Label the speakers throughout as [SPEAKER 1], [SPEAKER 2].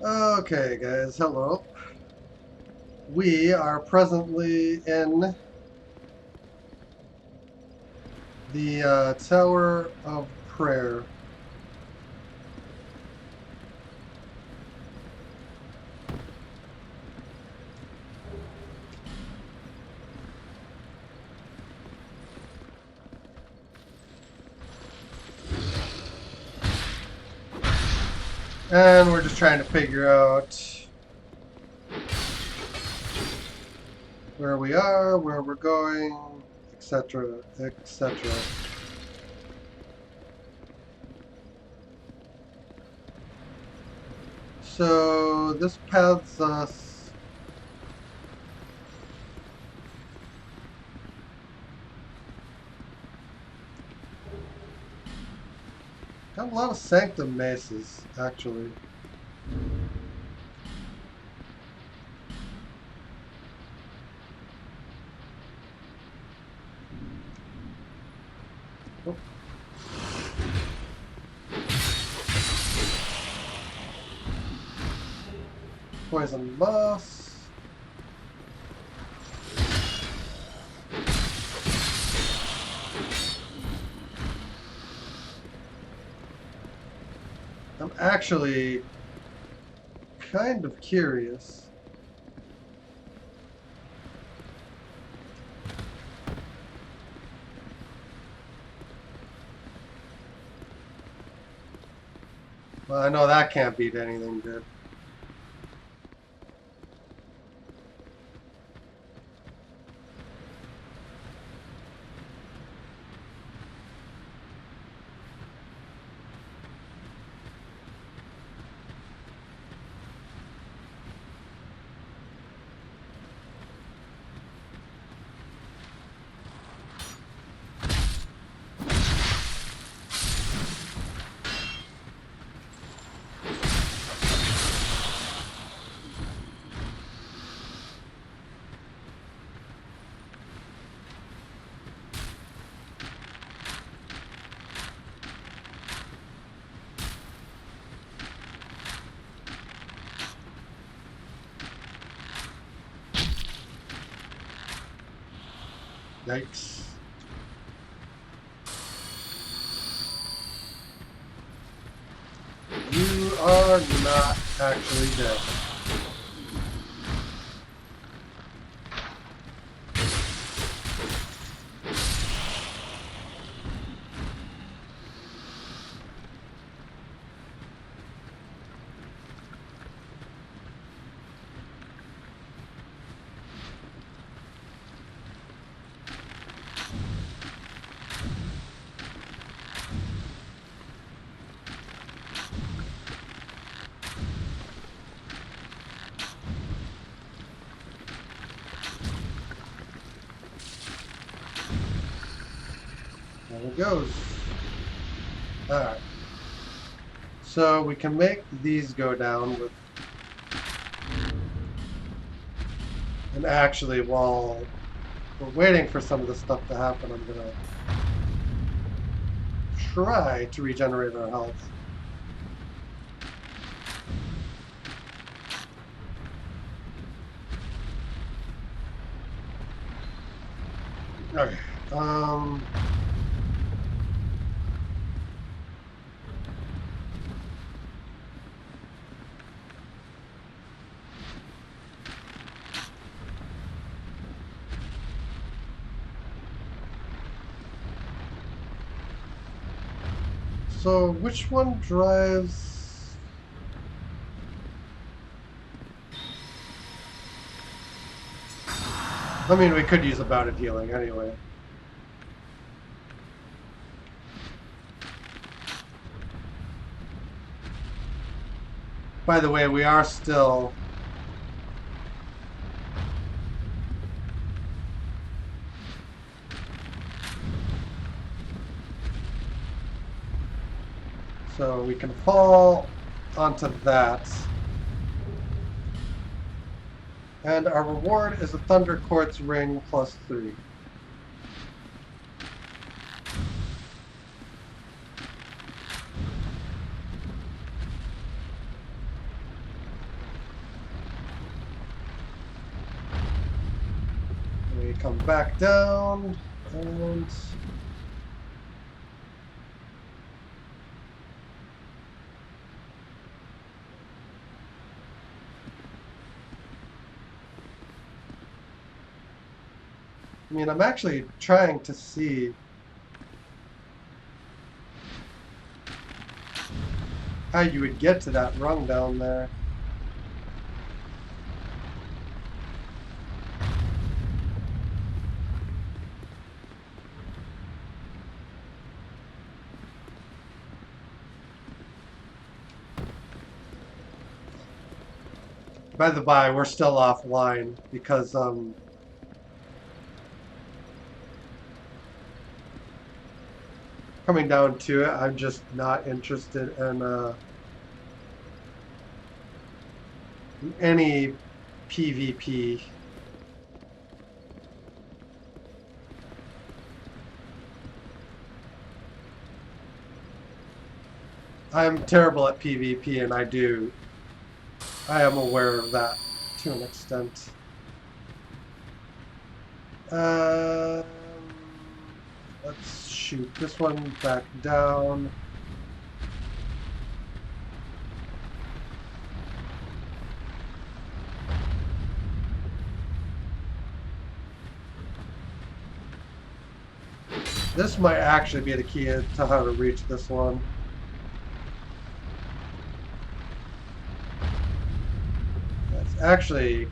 [SPEAKER 1] Okay, guys, hello. We are presently in the Tower of Prayer. And we're just trying to figure out where we are, where we're going, etc., etc. So this paths us got a lot of sanctum maces, actually. Oh. Poison moss. I'm actually kind of curious. Well, I know that can't beat anything good. Yikes. You are not actually dead. There it goes. Alright. So we can make these go down with... And actually, while we're waiting for some of this stuff to happen, I'm going to try to regenerate our health. Okay. So which one drives... I mean, we could use a bout of healing anyway. By the way, we are still... So we can fall onto that. And our reward is a Thunder Quartz Ring +3. come back down and I mean, I'm actually trying to see how you would get to that rung down there. By the by, we're still offline because coming down to it, I'm just not interested in any PvP. I'm terrible at PvP, and I am aware of that to an extent. Let's shoot this one back down. This might actually be the key to how to reach this one. That's actually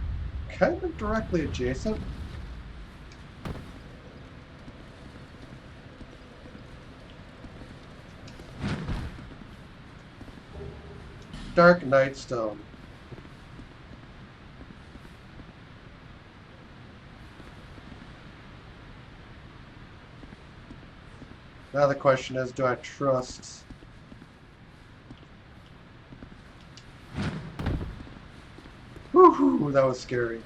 [SPEAKER 1] kind of directly adjacent. Dark Nightstone. Now the question is, do I trust? Woohoo, that was scary.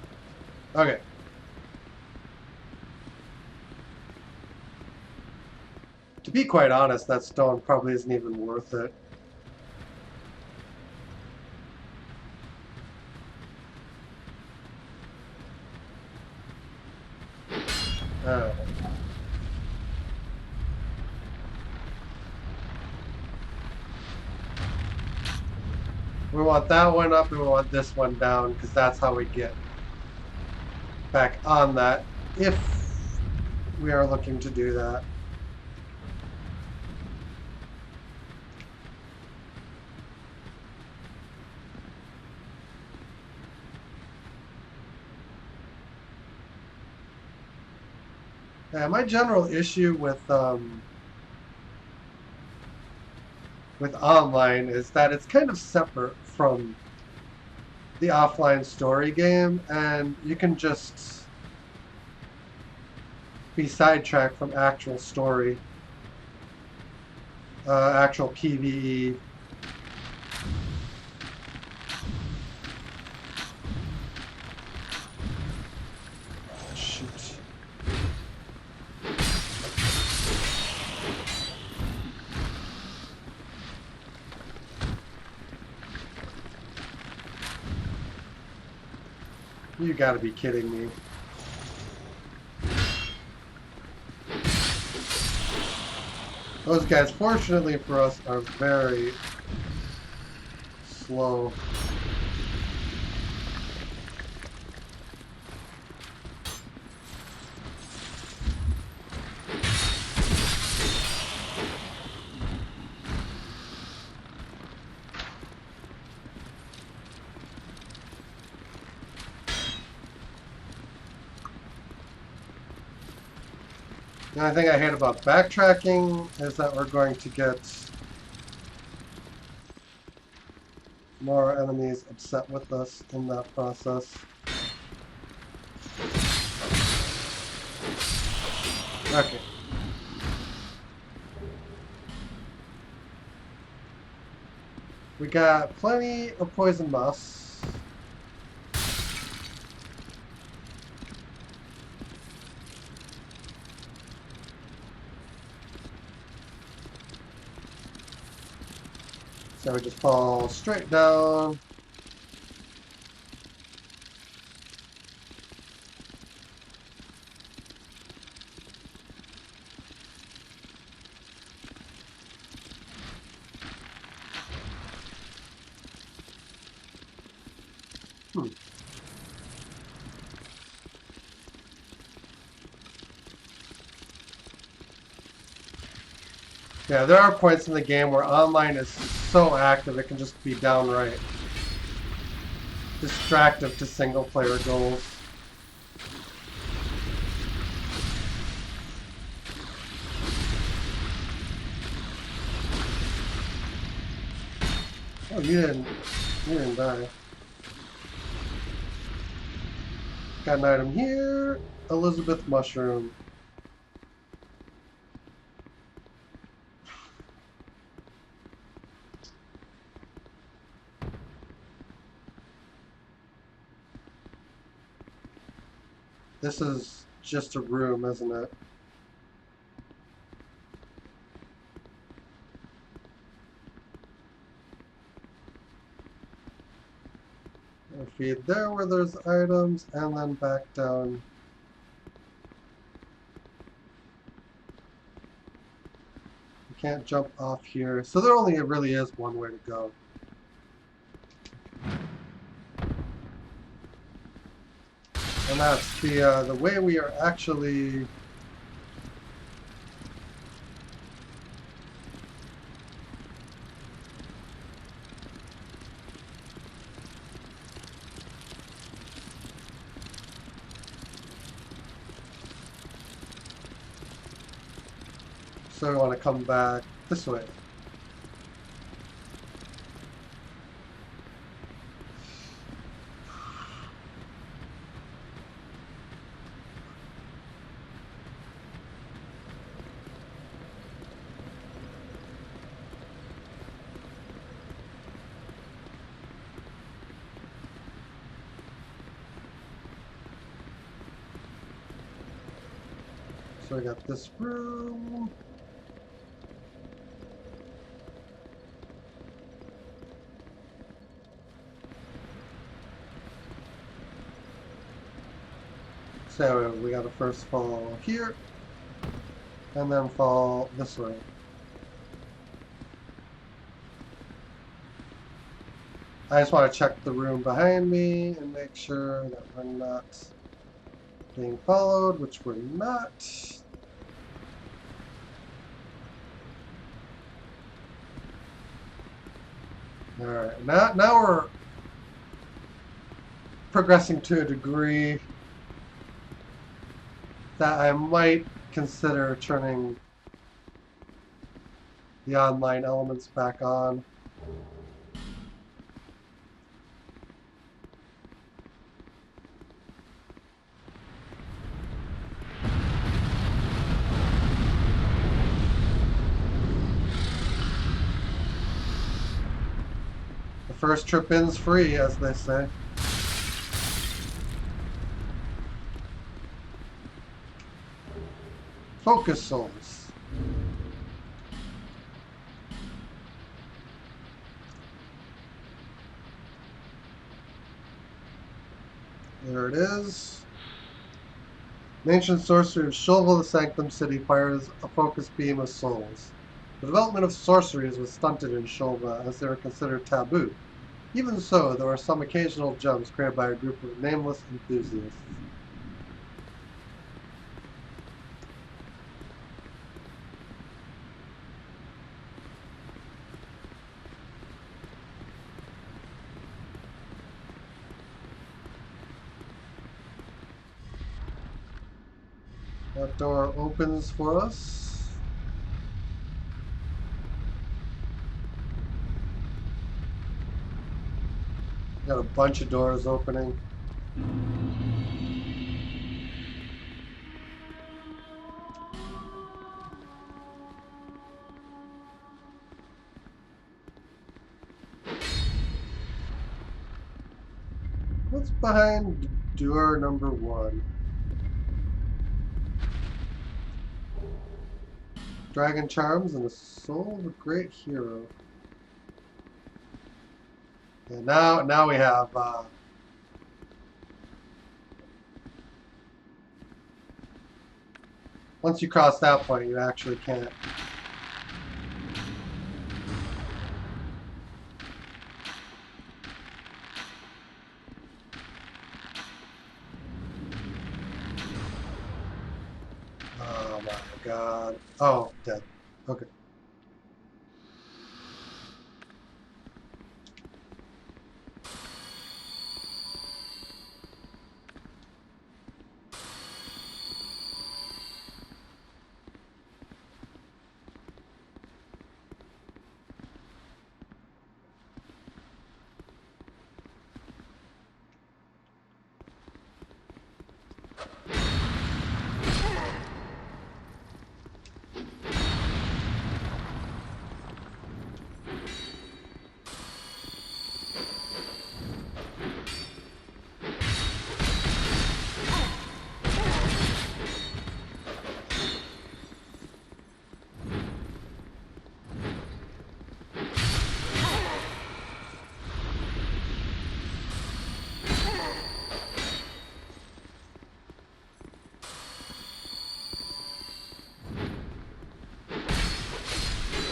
[SPEAKER 1] Okay. To be quite honest, that stone probably isn't even worth it. We want that one up and we want this one down because that's how we get back on that if we are looking to do that. Yeah, my general issue with online is that it's kind of separate from the offline story game, and you can just be sidetracked from actual story, actual PvE. Shoot. You gotta be kidding me. Those guys, fortunately for us, are very slow. The only thing I hate about backtracking is that we're going to get more enemies upset with us in that process. Okay. We got plenty of poison moss. So we just fall straight down. Hmm. Yeah, there are points in the game where online is so active it can just be downright distractive to single player goals. Oh, you didn't die. Got an item here. Elizabeth Mushroom. This is just a room, isn't it? Feed there where there's items, and then back down. You can't jump off here. So there only really is one way to go. And that's the way we are actually... So we want to come back this way. So we got this room. So we gotta first fall here, and then fall this way. I just want to check the room behind me and make sure that we're not being followed, which we're not. Alright, now we're progressing to a degree that I might consider turning the online elements back on. The first trip in's free, as they say. Focus souls. There it is. An ancient sorcery of Shulva, the Sanctum City, fires a focus beam of souls. The development of sorceries was stunted in Shulva, as they were considered taboo. Even so, there were some occasional gems created by a group of nameless enthusiasts. That door opens for us. Got a bunch of doors opening. What's behind door number 1? Dragon charms and a soul of a great hero. And now we have once you cross that point, you actually can't. god. Oh, dead. Okay.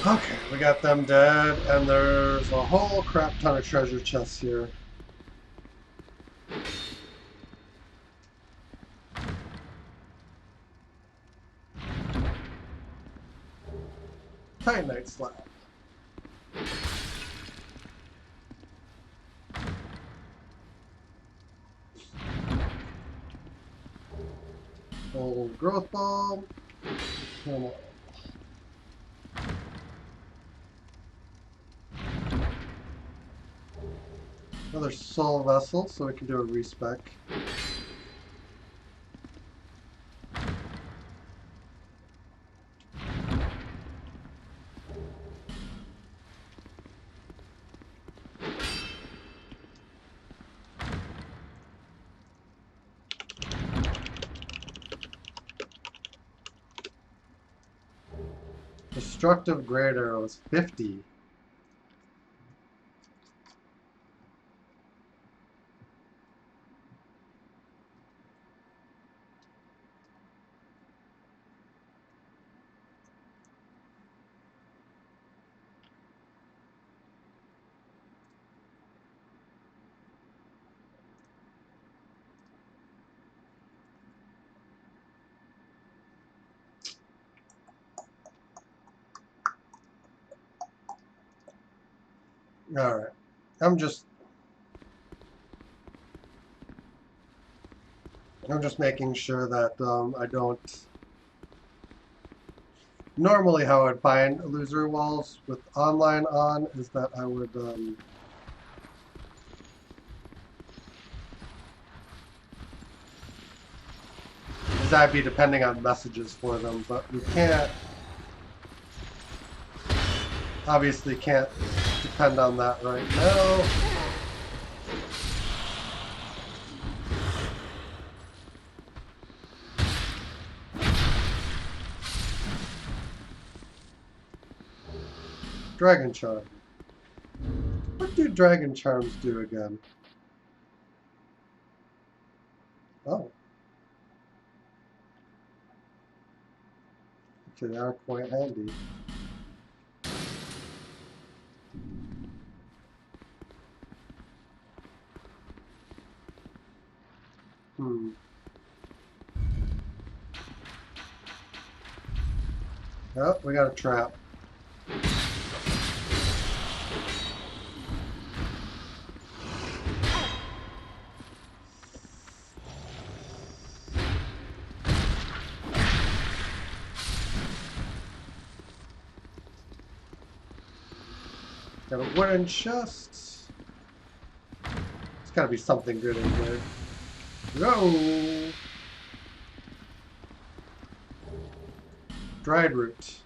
[SPEAKER 1] Okay, we got them dead, and there's a whole crap ton of treasure chests here. Titanite slab. Old growth bulb. Another soul vessel, so we can do a respec. Destructive great arrows, 50. Alright. I'm just making sure that I don't... Normally how I'd find illusory walls with online on is that I would... That'd be depending on messages for them, but we can't... Obviously can't depend on that right now. Dragon Charm. What do Dragon Charms do again? Oh. Okay, they are quite handy. Oh, we got a trap. Got a wooden chest. There's gotta be something good in here. Go! Dried root.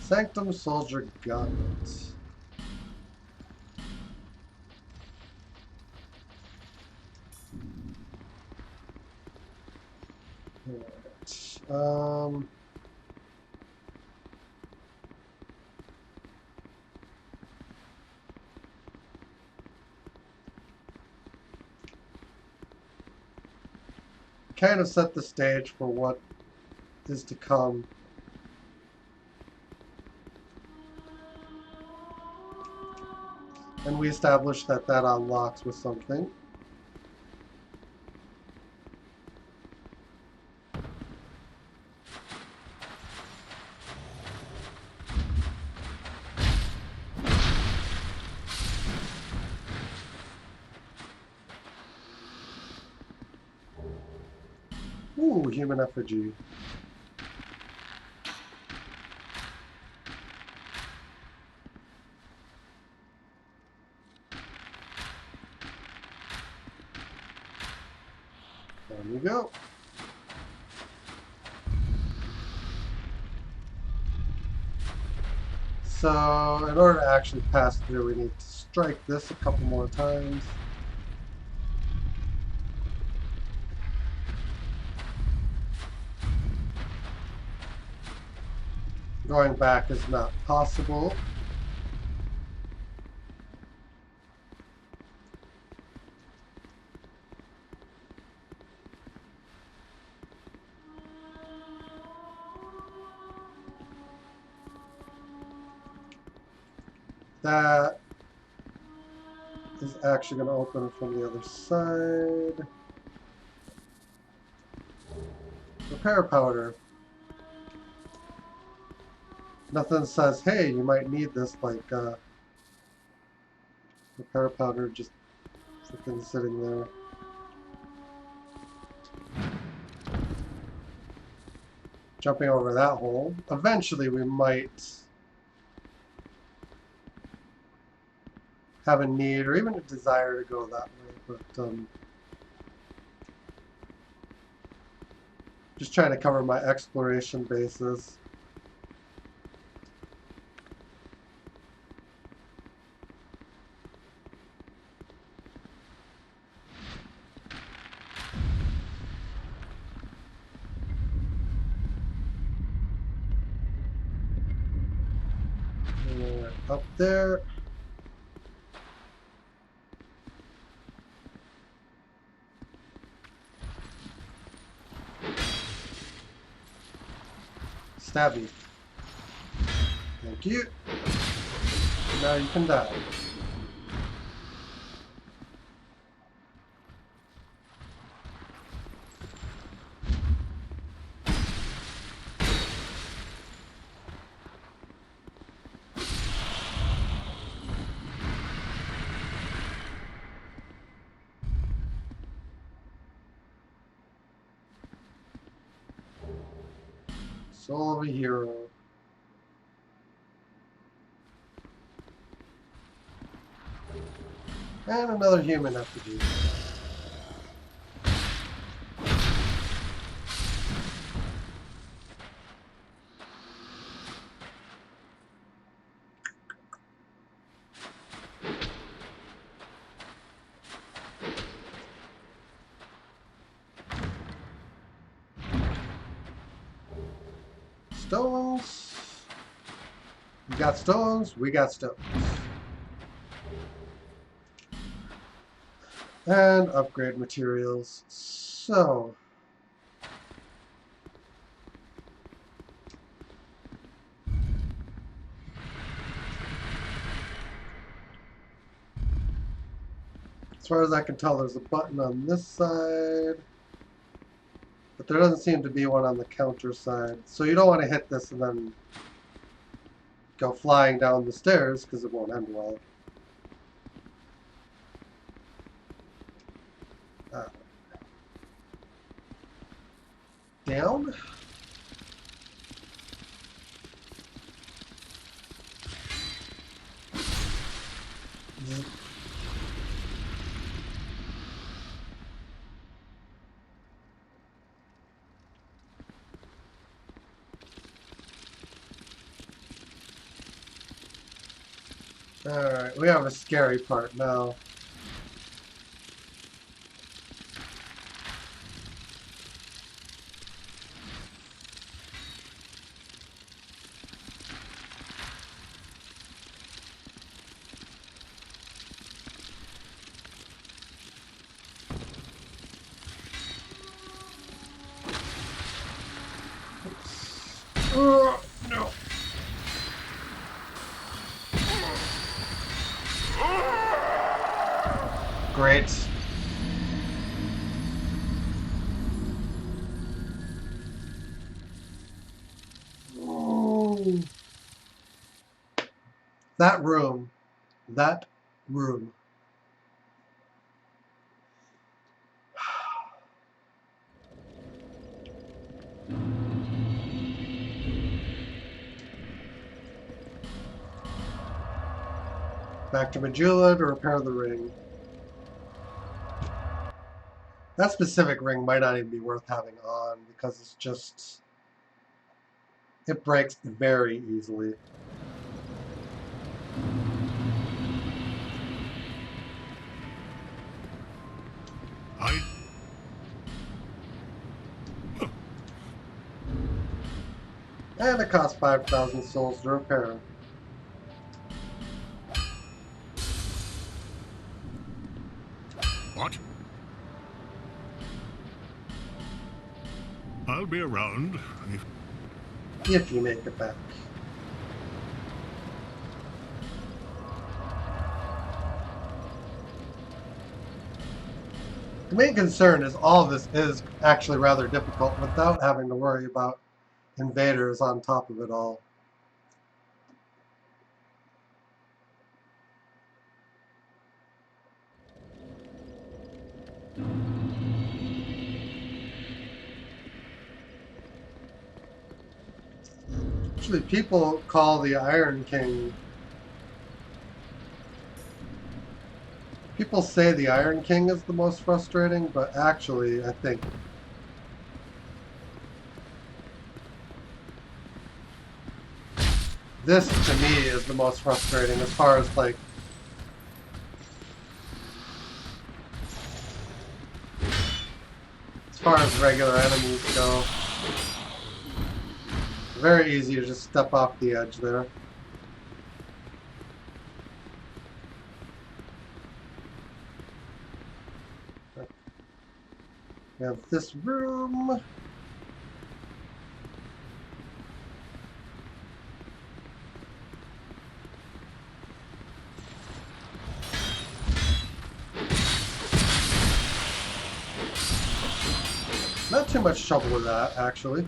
[SPEAKER 1] Sanctum Soldier Gauntlet. Alright. Kind of set the stage for what is to come. And we established that that unlocks with something. Ooh, human effigy. There we go. So, in order to actually pass through, we need to strike this a couple more times. Going back is not possible. That is actually going to open from the other side. Repair powder. Nothing says, hey, you might need this, like, repair powder just freaking sitting there. Jumping over that hole. Eventually we might have a need or even a desire to go that way, but just trying to cover my exploration bases. Up there. Stabby. Thank you. Now you can die. Soul of a hero. And another human effigy. Stones. You got stones, we got stones. And upgrade materials. So, as far as I can tell, there's a button on this side, but there doesn't seem to be one on the counter side. So you don't want to hit this and then go flying down the stairs because it won't end well. Down. Alright, we have a scary part now. No. Great. Ooh. That room. That room. Back to Majula to repair the ring. That specific ring might not even be worth having on because it's just... it breaks very easily. And it costs 5,000 souls to repair.
[SPEAKER 2] What? I'll be around
[SPEAKER 1] if you make it back. The main concern is all of this is actually rather difficult without having to worry about invaders on top of it all. Actually, people call the Iron King... people say the Iron King is the most frustrating, but actually, I think... this, to me, is the most frustrating as far as, like... as far as regular enemies go. Very easy to just step off the edge there. We have this room. Not too much trouble with that, actually.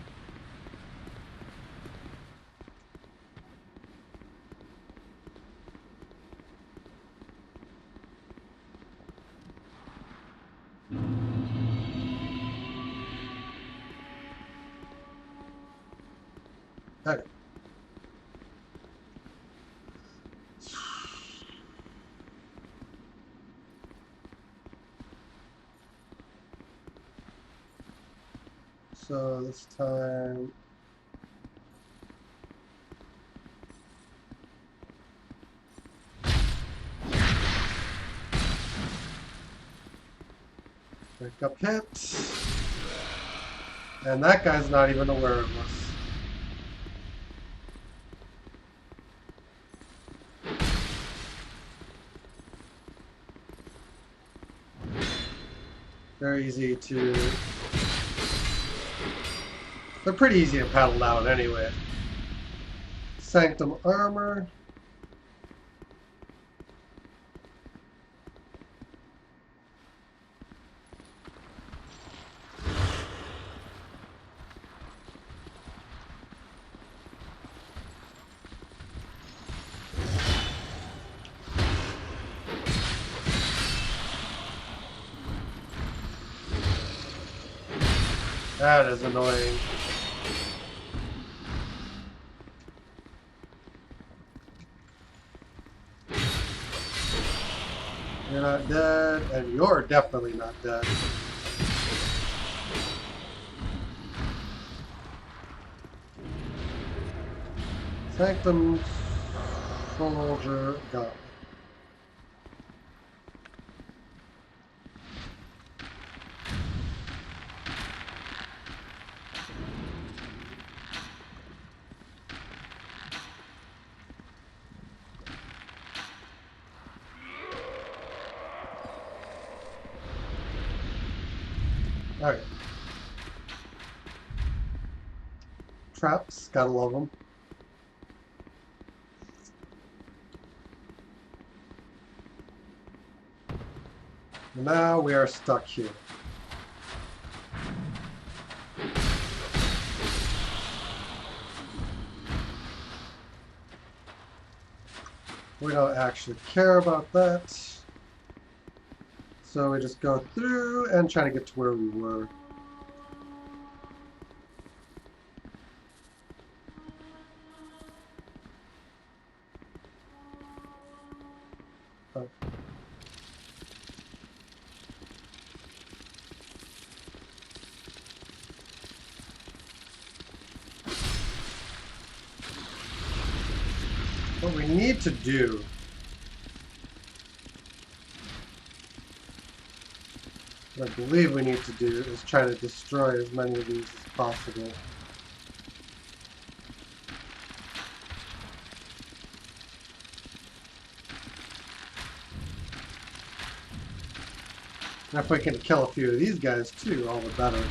[SPEAKER 1] Okay. So this time... pick up hits. And that guy's not even aware of us. Very easy to... they're pretty easy to paddle down anyway. Sanctum armor. That is annoying. You're not dead, and you're definitely not dead. Sanctum Soldier gone. Alright. Traps, gotta love them. Now we are stuck here. We don't actually care about that. So we just go through and try to get to where we were. Oh. What we need to do what I believe we need to do is try to destroy as many of these as possible. And if we can kill a few of these guys too, all the better.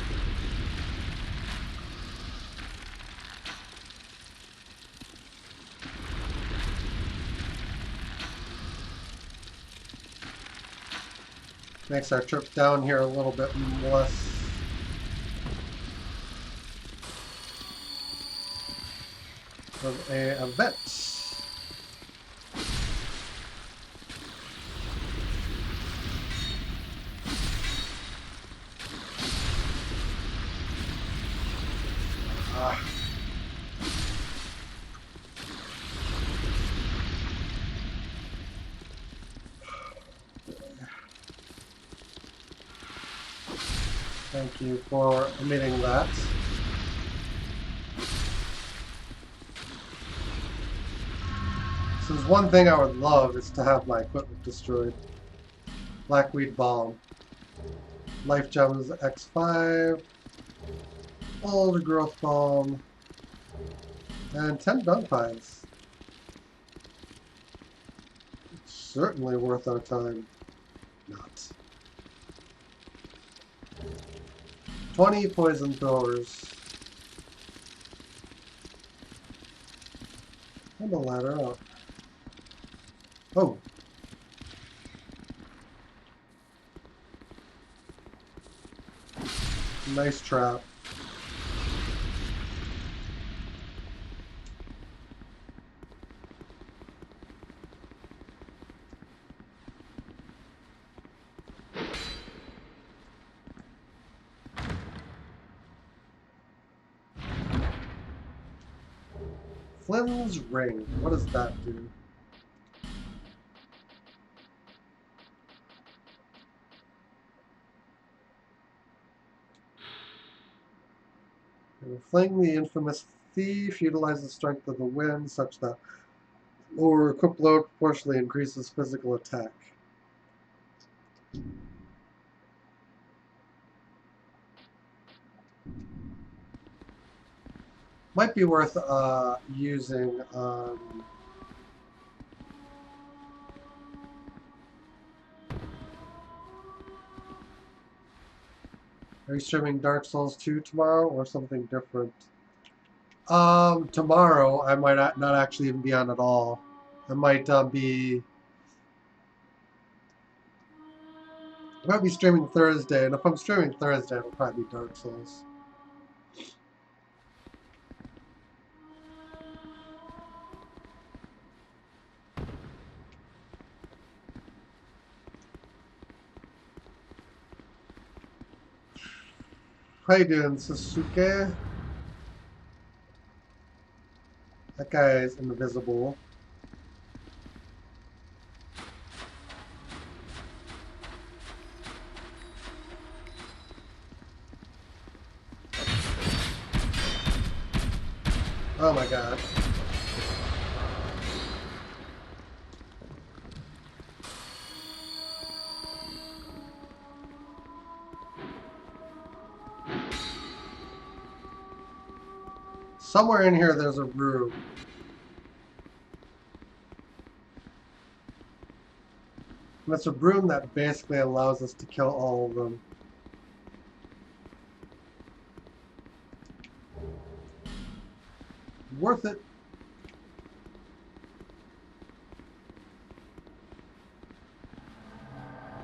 [SPEAKER 1] Makes our trip down here a little bit less of an event. Thank you for omitting that. So there's one thing I would love is to have my equipment destroyed. Blackweed Bomb. Life Gems X5. All the Growth Bomb. And 10 Dung Pies. It's certainly worth our time. Not. 20 Poison Throwers. And a ladder up. Oh. Nice trap. Flynn's Ring. What does that do? Fling the infamous thief utilizes the strength of the wind such that lower equip load proportionally increases physical attack. Might be worth using are you streaming Dark Souls 2 tomorrow or something different? Tomorrow I might not actually even be on at all. I might be streaming Thursday, and if I'm streaming Thursday, it'll probably be Dark Souls. How you doing, Sasuke? That guy is invisible. Oh my god. Somewhere in here there's a room. And it's a room that basically allows us to kill all of them. Worth it.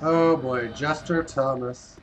[SPEAKER 1] Oh boy, Jester Thomas.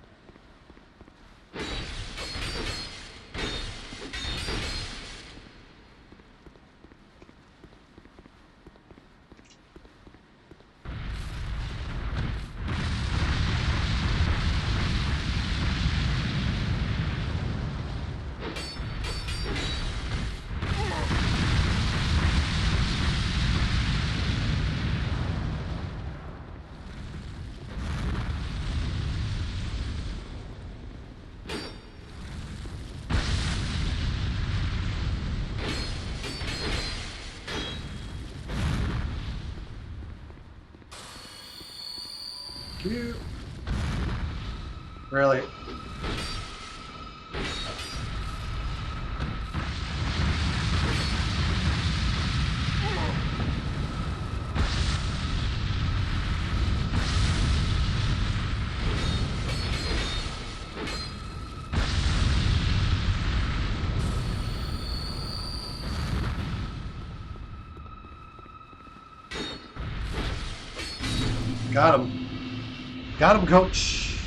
[SPEAKER 1] you. Really? Got him. Got him, coach.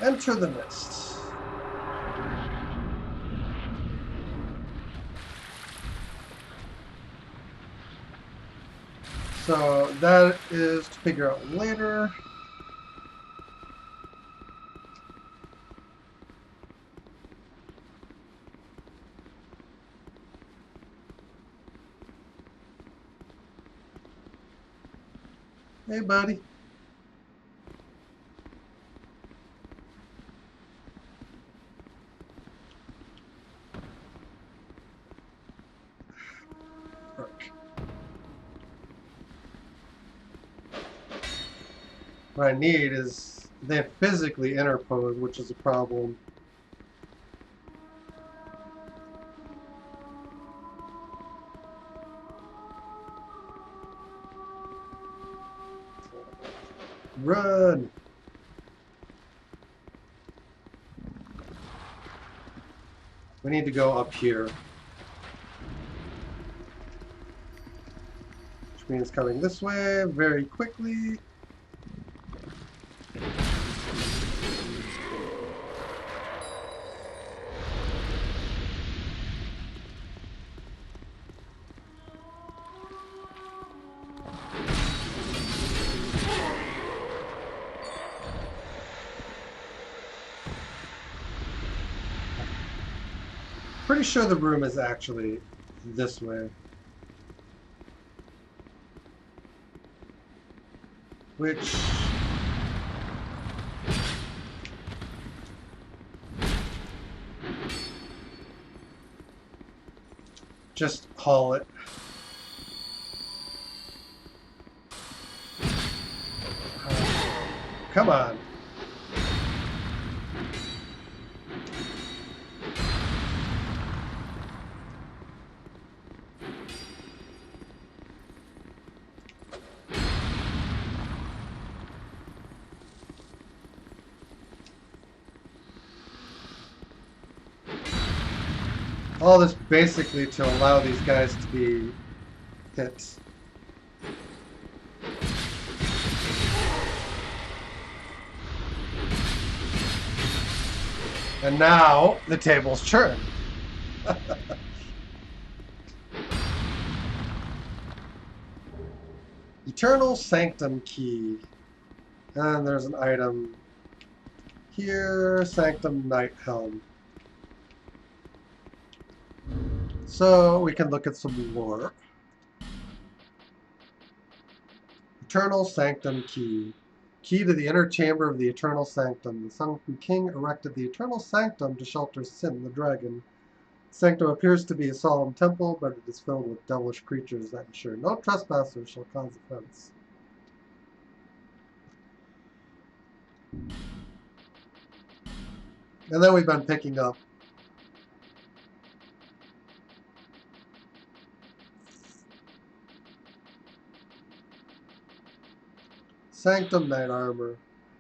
[SPEAKER 1] Enter the mist. So that is to figure out later. Hey, buddy. What I need is they physically interpose, which is a problem. Run! We need to go up here. Which means coming this way very quickly. Pretty sure the room is actually this way. Which... just haul it. Come on. All this basically to allow these guys to be hit. And now the tables turn. Eternal Sanctum Key. And there's an item here, Sanctum Night Helm. So we can look at some lore. Eternal Sanctum Key. Key to the inner chamber of the Eternal Sanctum. The Sunken King erected the Eternal Sanctum to shelter Sin, the dragon. The sanctum appears to be a solemn temple, but it is filled with devilish creatures that ensure no trespassers shall cause offense. And then we've been picking up Sanctum Knight Armor.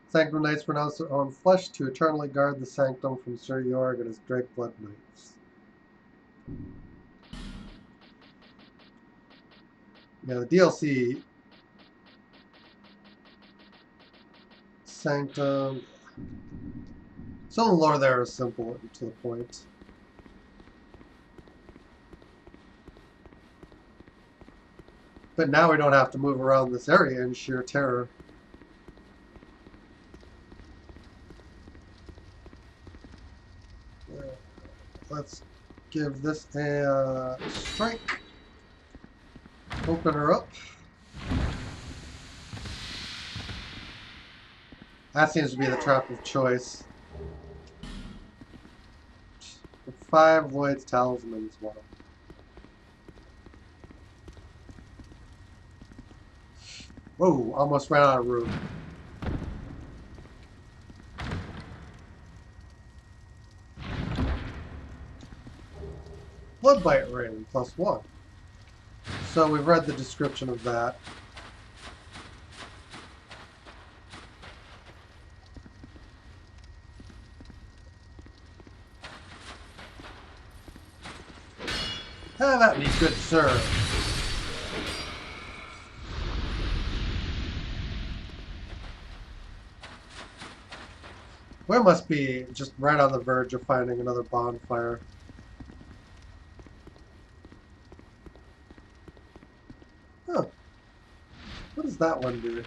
[SPEAKER 1] Sanctum Knights pronounce their own flesh to eternally guard the sanctum from Sir Jorg and his Drakeblood Knights. Yeah, the DLC Sanctum. Some of the lore there is simple and to the point. But now we don't have to move around this area in sheer terror. Let's give this a strike. Open her up. That seems to be the trap of choice. 5 Lloyd's Talismans. One. Whoa, almost ran out of room. Bloodbite ring, +1. So we've read the description of that. Have at me, good sir. We must be just right on the verge of finding another bonfire. Huh. What does that one do?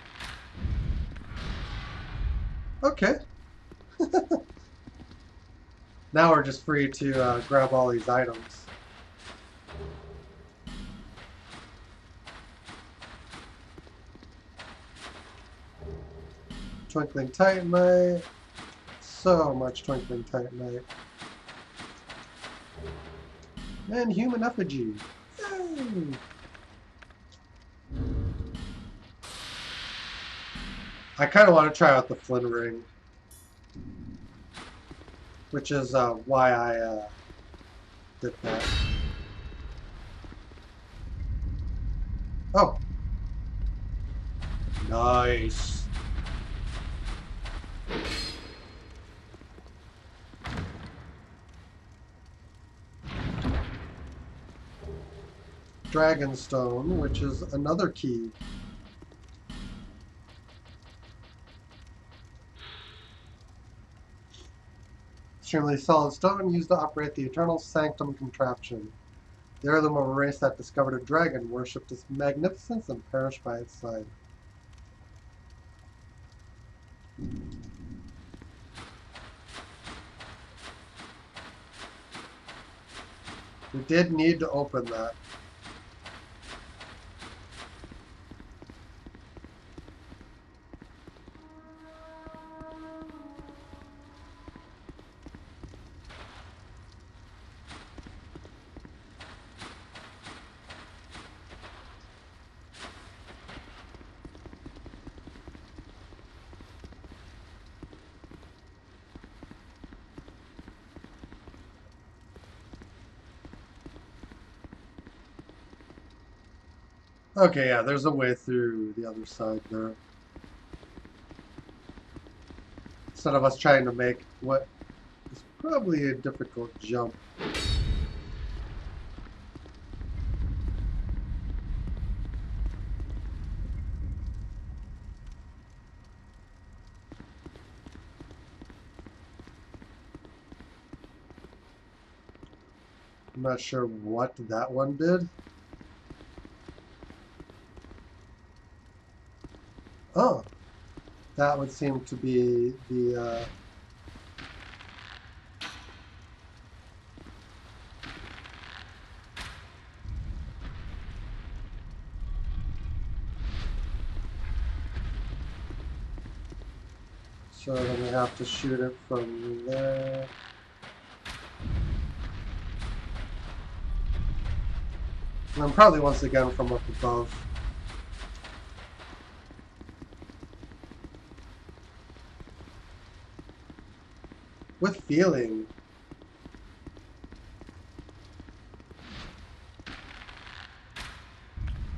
[SPEAKER 1] Okay. Now we're just free to grab all these items. Twinkling Titanite. So much Twinkling Titanite. And human effigy. Yay! I kind of want to try out the Flynn ring, which is why I did that. Oh. Nice. Dragonstone, which is another key. Extremely solid stone used to operate the Eternal Sanctum contraption. The heirloom of a race that discovered a dragon, worshipped its magnificence, and perished by its side. We did need to open that. Okay, yeah, there's a way through the other side there. Instead of us trying to make what is probably a difficult jump. I'm not sure what that one did. Oh, that would seem to be the so then we have to shoot it from there. And then probably once again from up above. With feeling.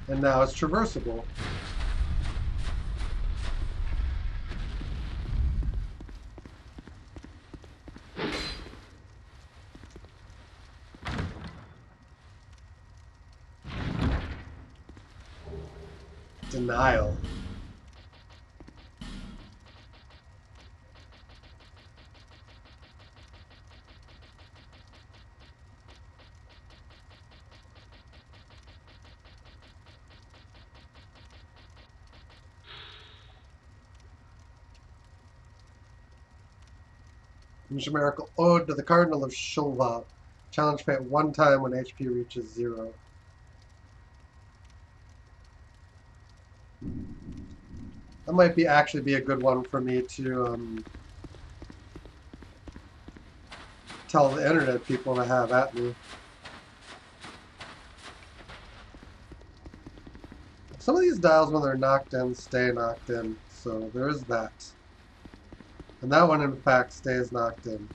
[SPEAKER 1] And now it's traversable. Denial. Numerical Ode to the Cardinal of Shulva. Challenge fate one time when HP reaches 0. That might be actually be a good one for me to tell the internet people to have at me. Some of these dials, when they're knocked in, stay knocked in. So there is that. And that one, in fact, stays knocked in.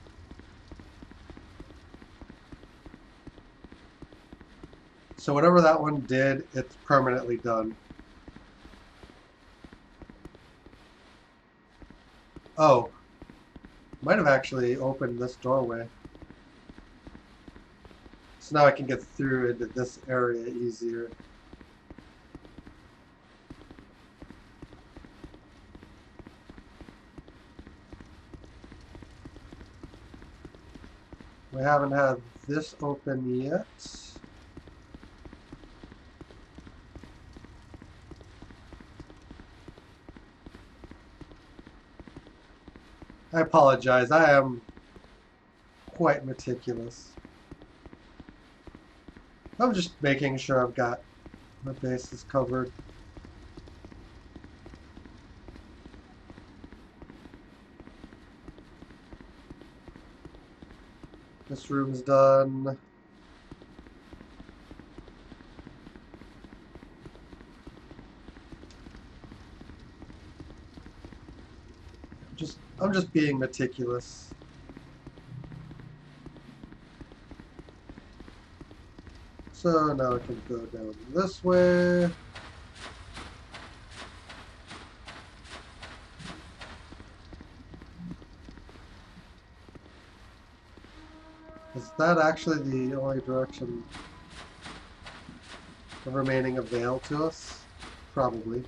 [SPEAKER 1] So whatever that one did, it's permanently done. Oh. Might have actually opened this doorway. So now I can get through into this area easier. We haven't had this open yet. I apologize. I am quite meticulous. I'm just making sure I've got my bases covered. This room's done. I'm just being meticulous. So now I can go down this way. Is that actually the only direction remaining a veil to us? Probably.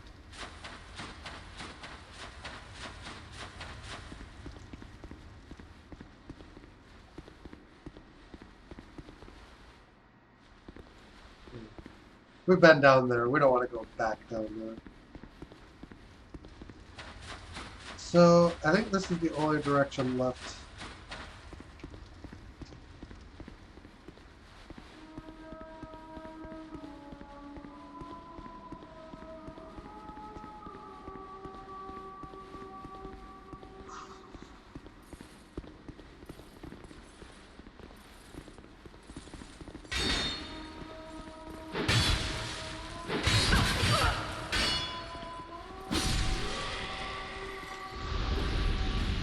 [SPEAKER 1] We've been down there. We don't want to go back down there. So, I think this is the only direction left.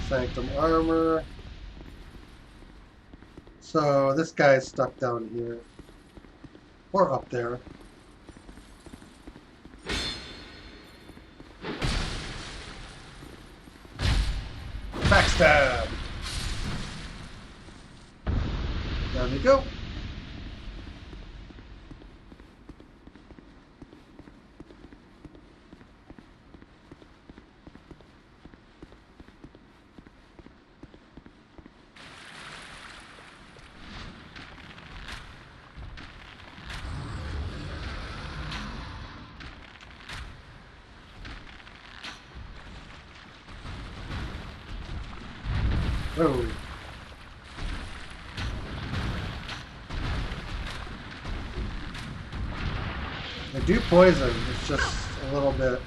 [SPEAKER 1] Sanctum armor. So this guy's stuck down here. Or up there. Backstab! There we go. Oh. They do poison, it's just a little bit.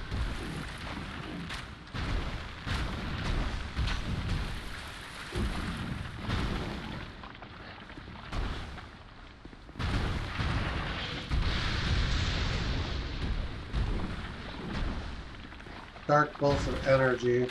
[SPEAKER 1] Dark bolts of energy.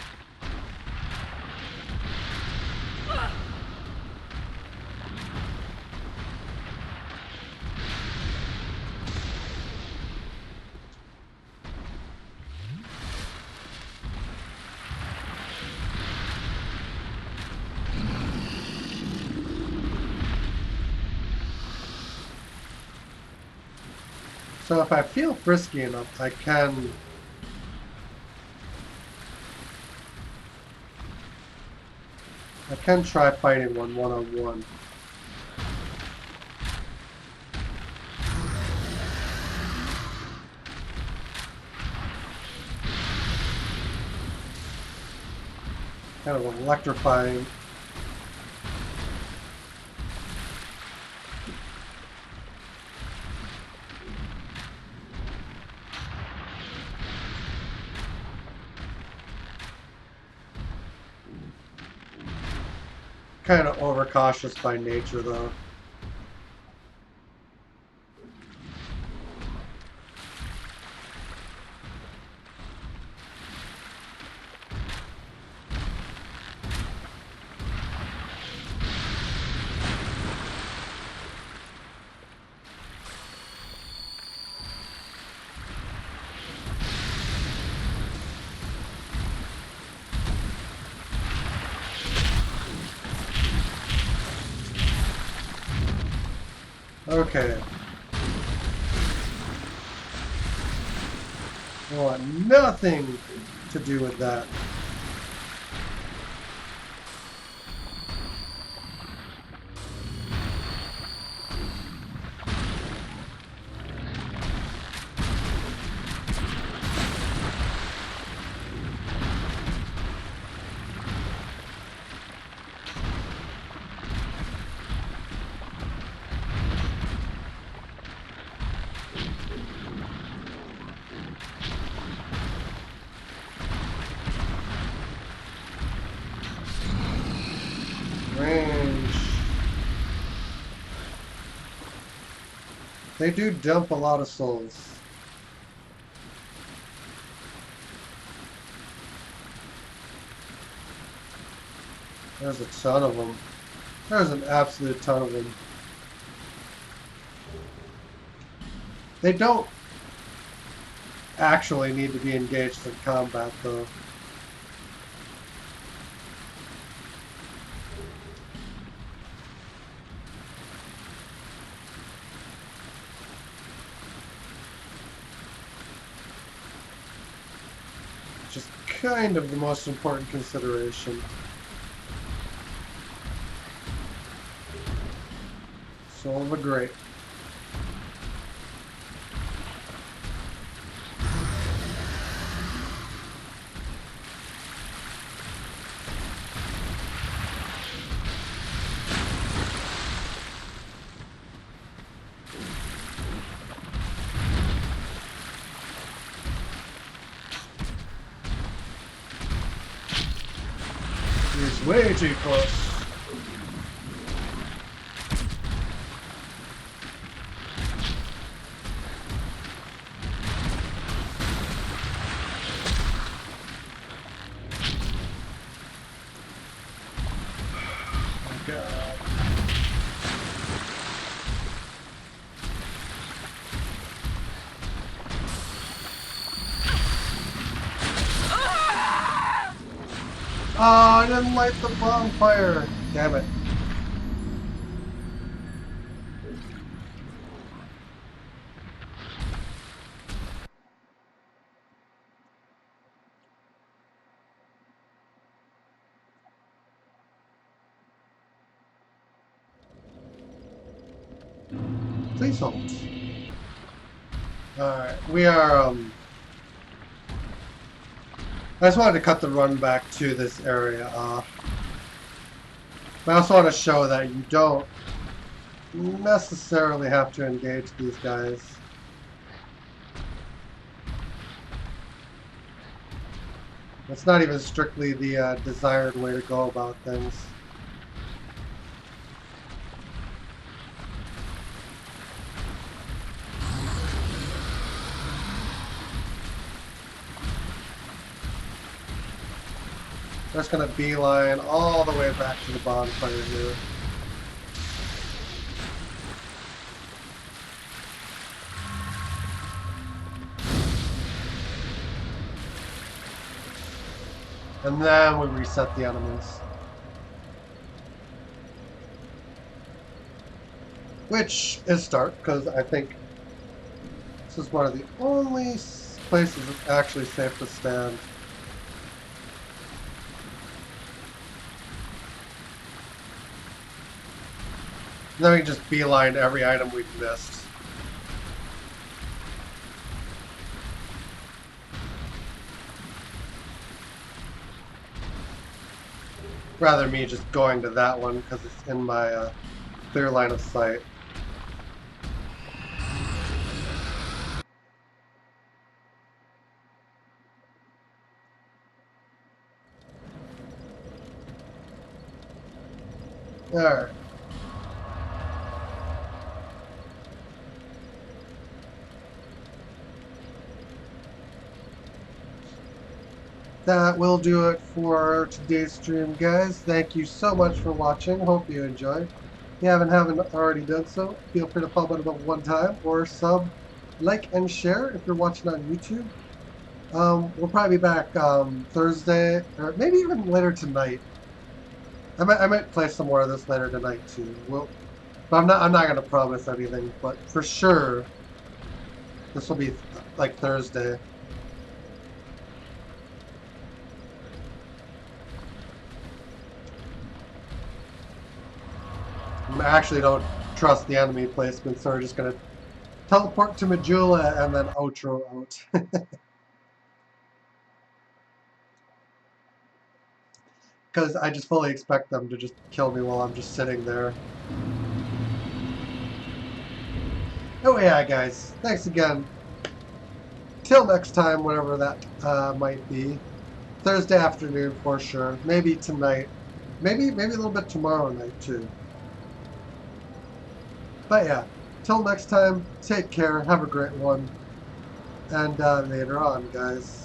[SPEAKER 1] So if I feel frisky enough, I can try fighting one-on-one. Kind of electrifying. kind of overcautious by nature, though. Okay. I want nothing to do with that. Range. They do dump a lot of souls. There's a ton of them. There's an absolute ton of them. They don't actually need to be engaged in combat, though. Just kind of the most important consideration. Soul of a Great. He's way too close. Oh, I didn't light the bonfire. Damn it. Please don't. Alright, we are, I just wanted to cut the run back to this area off. But I also want to show that you don't necessarily have to engage these guys. It's not even strictly the desired way to go about things. I'm just going to beeline all the way back to the bonfire here. And then we reset the elements. Which is start, because I think this is one of the only places that's actually safe to stand. And then we can just beeline every item we've missed. Rather me just going to that one because it's in my clear line of sight. Alright. That will do it for today's stream, guys. Thank you so much for watching. Hope you enjoyed. If you haven't already done so, feel free to pop it about one time or sub, like, and share if you're watching on YouTube. We'll probably be back Thursday, or maybe even later tonight. I might play some more of this later tonight too. But I'm not gonna promise anything. But for sure, this will be like Thursday. I actually don't trust the enemy placement, so we're just gonna teleport to Majula and then outro out. Because I just fully expect them to just kill me while I'm just sitting there. Oh yeah, guys. Thanks again. Till next time, whatever that might be. Thursday afternoon for sure. Maybe tonight. Maybe a little bit tomorrow night too. But yeah, till next time, take care, have a great one, and later on, guys.